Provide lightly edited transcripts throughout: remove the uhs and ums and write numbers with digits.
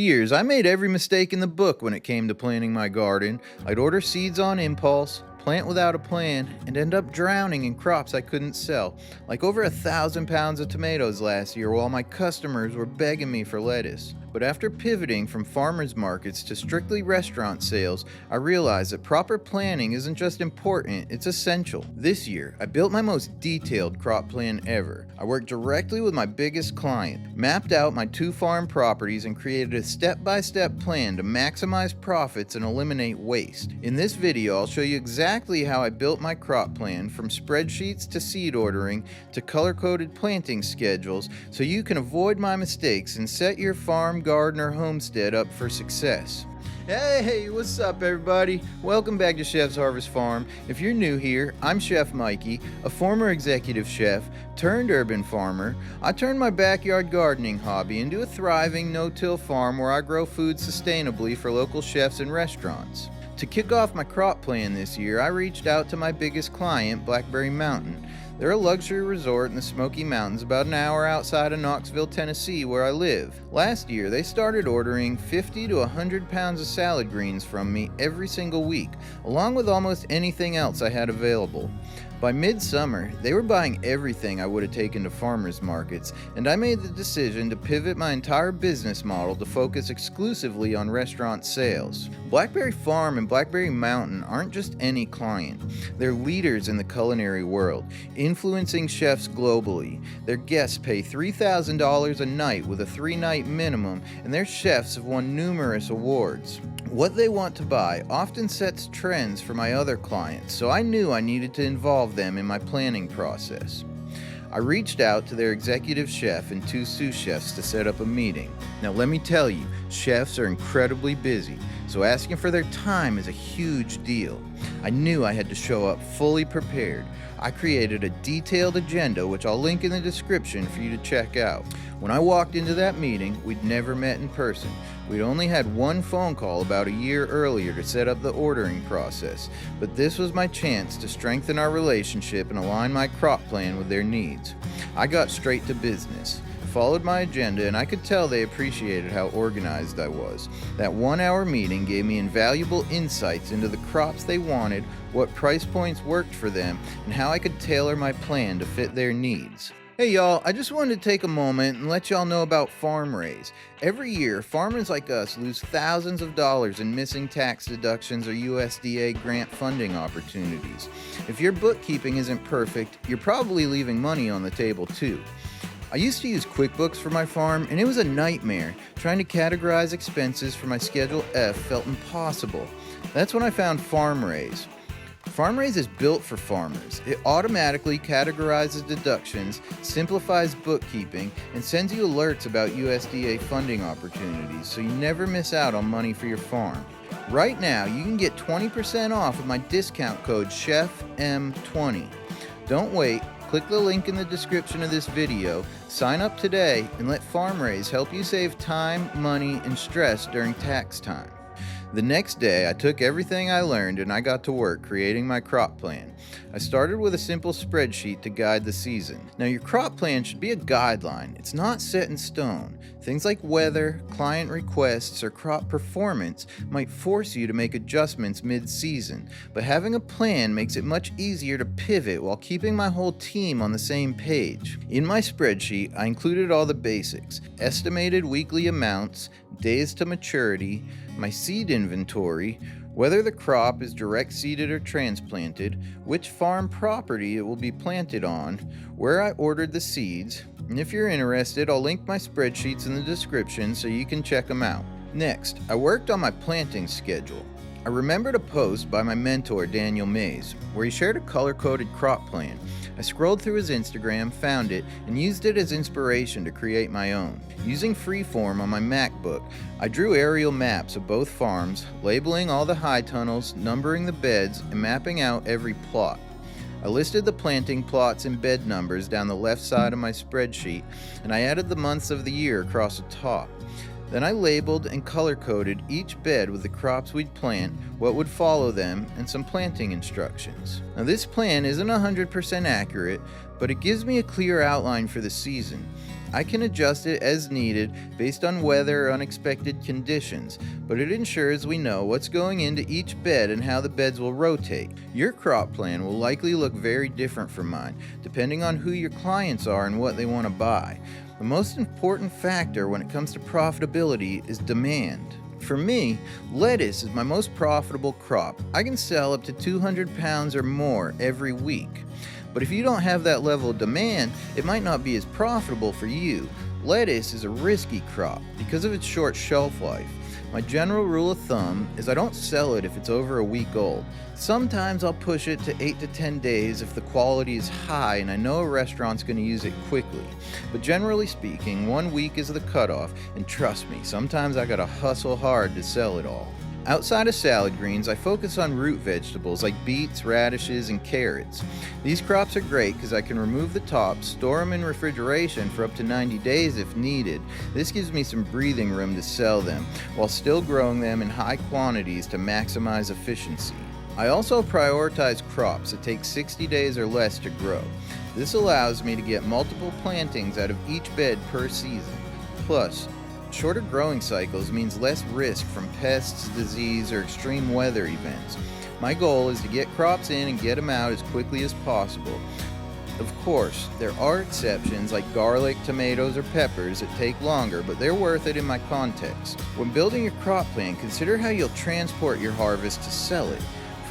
years, I made every mistake in the book when it came to planting my garden. I'd order seeds on impulse, plant without a plan, and end up drowning in crops I couldn't sell, like over 1,000 pounds of tomatoes last year while my customers were begging me for lettuce. But after pivoting from farmers markets to strictly restaurant sales, I realized that proper planning isn't just important, it's essential. This year, I built my most detailed crop plan ever. I worked directly with my biggest client, mapped out my 2 farm properties, and created a step-by-step plan to maximize profits and eliminate waste. In this video, I'll show you exactly how I built my crop plan, from spreadsheets to seed ordering to color-coded planting schedules, so you can avoid my mistakes and set your farm, garden, or homestead up for success. Hey, what's up everybody? Welcome back to Chef's Harvest Farm. If you're new here, I'm Chef Mikey, a former executive chef turned urban farmer. I turned my backyard gardening hobby into a thriving no-till farm where I grow food sustainably for local chefs and restaurants. To kick off my crop plan this year, I reached out to my biggest client, Blackberry Mountain. They're a luxury resort in the Smoky Mountains about an hour outside of Knoxville, Tennessee, where I live. Last year, they started ordering 50 to 100 pounds of salad greens from me every single week, along with almost anything else I had available. By midsummer, they were buying everything I would have taken to farmers markets, and I made the decision to pivot my entire business model to focus exclusively on restaurant sales. Blackberry Farm and Blackberry Mountain aren't just any client. They're leaders in the culinary world, influencing chefs globally. Their guests pay $3,000 a night with a 3-night minimum, and their chefs have won numerous awards. What they want to buy often sets trends for my other clients, so I knew I needed to involve them in my planning process. I reached out to their executive chef and 2 sous chefs to set up a meeting. Now let me tell you, chefs are incredibly busy, so asking for their time is a huge deal. I knew I had to show up fully prepared. I created a detailed agenda, which I'll link in the description for you to check out. When I walked into that meeting, we'd never met in person. We'd only had 1 phone call about a year earlier to set up the ordering process, but this was my chance to strengthen our relationship and align my crop plan with their needs. I got straight to business, followed my agenda, and I could tell they appreciated how organized I was. That 1-hour meeting gave me invaluable insights into the crops they wanted, what price points worked for them, and how I could tailor my plan to fit their needs. Hey y'all, I just wanted to take a moment and let y'all know about farm raise. Every year, farmers like us lose thousands of dollars in missing tax deductions or USDA grant funding opportunities. If your bookkeeping isn't perfect, you're probably leaving money on the table too. I used to use QuickBooks for my farm, and it was a nightmare. Trying to categorize expenses for my Schedule F felt impossible. That's when I found FarmRaise. FarmRaise is built for farmers. It automatically categorizes deductions, simplifies bookkeeping, and sends you alerts about USDA funding opportunities, so you never miss out on money for your farm. Right now, you can get 20% off with my discount code CHEFM20. Don't wait. Click the link in the description of this video, sign up today, and let FarmRaise help you save time, money, and stress during tax time. The next day, I took everything I learned and I got to work creating my crop plan. I started with a simple spreadsheet to guide the season. Now, your crop plan should be a guideline. It's not set in stone. Things like weather, client requests, or crop performance might force you to make adjustments mid-season, but having a plan makes it much easier to pivot while keeping my whole team on the same page. In my spreadsheet, I included all the basics: estimated weekly amounts, days to maturity, my seed inventory, whether the crop is direct seeded or transplanted, which farm property it will be planted on, where I ordered the seeds, and if you're interested, I'll link my spreadsheets in the description so you can check them out. Next, I worked on my planting schedule. I remembered a post by my mentor Daniel Mays, where he shared a color-coded crop plan. I scrolled through his Instagram, found it, and used it as inspiration to create my own. Using Freeform on my MacBook, I drew aerial maps of both farms, labeling all the high tunnels, numbering the beds, and mapping out every plot. I listed the planting plots and bed numbers down the left side of my spreadsheet, and I added the months of the year across the top. Then I labeled and color-coded each bed with the crops we'd plant, what would follow them, and some planting instructions. Now this plan isn't 100% accurate, but it gives me a clear outline for the season. I can adjust it as needed based on weather or unexpected conditions, but it ensures we know what's going into each bed and how the beds will rotate. Your crop plan will likely look very different from mine, depending on who your clients are and what they want to buy. The most important factor when it comes to profitability is demand. For me, lettuce is my most profitable crop. I can sell up to 200 pounds or more every week. But if you don't have that level of demand, it might not be as profitable for you. Lettuce is a risky crop because of its short shelf life. My general rule of thumb is I don't sell it if it's over a week old. Sometimes I'll push it to 8 to 10 days if the quality is high and I know a restaurant's going to use it quickly. But generally speaking, 1 week is the cutoff, and trust me, sometimes I gotta hustle hard to sell it all. Outside of salad greens, I focus on root vegetables like beets, radishes, and carrots. These crops are great because I can remove the tops, store them in refrigeration for up to 90 days if needed. This gives me some breathing room to sell them, while still growing them in high quantities to maximize efficiency. I also prioritize crops that take 60 days or less to grow. This allows me to get multiple plantings out of each bed per season. Plus, shorter growing cycles means less risk from pests, disease, or extreme weather events. My goal is to get crops in and get them out as quickly as possible. Of course, there are exceptions like garlic, tomatoes, or peppers that take longer, but they're worth it in my context. When building your crop plan, consider how you'll transport your harvest to sell it.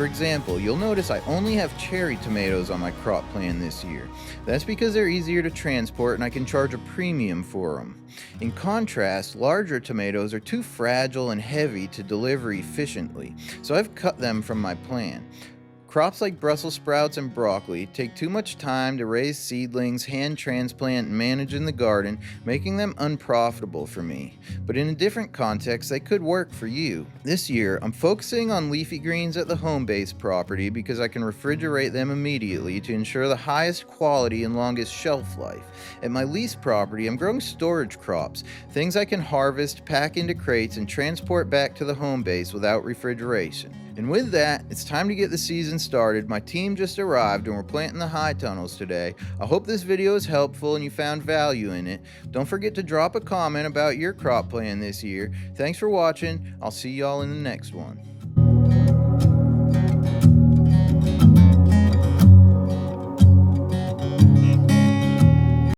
For example, you'll notice I only have cherry tomatoes on my crop plan this year. That's because they're easier to transport and I can charge a premium for them. In contrast, larger tomatoes are too fragile and heavy to deliver efficiently, so I've cut them from my plan. Crops like Brussels sprouts and broccoli take too much time to raise seedlings, hand transplant, and manage in the garden, making them unprofitable for me. But in a different context, they could work for you. This year, I'm focusing on leafy greens at the home-based property because I can refrigerate them immediately to ensure the highest quality and longest shelf life. At my lease property, I'm growing storage crops, things I can harvest, pack into crates, and transport back to the home base without refrigeration. And with that, it's time to get the season started. My team just arrived and we're planting the high tunnels today. I hope this video is helpful and you found value in it. Don't forget to drop a comment about your crop plan this year. Thanks for watching. I'll see y'all in the next one.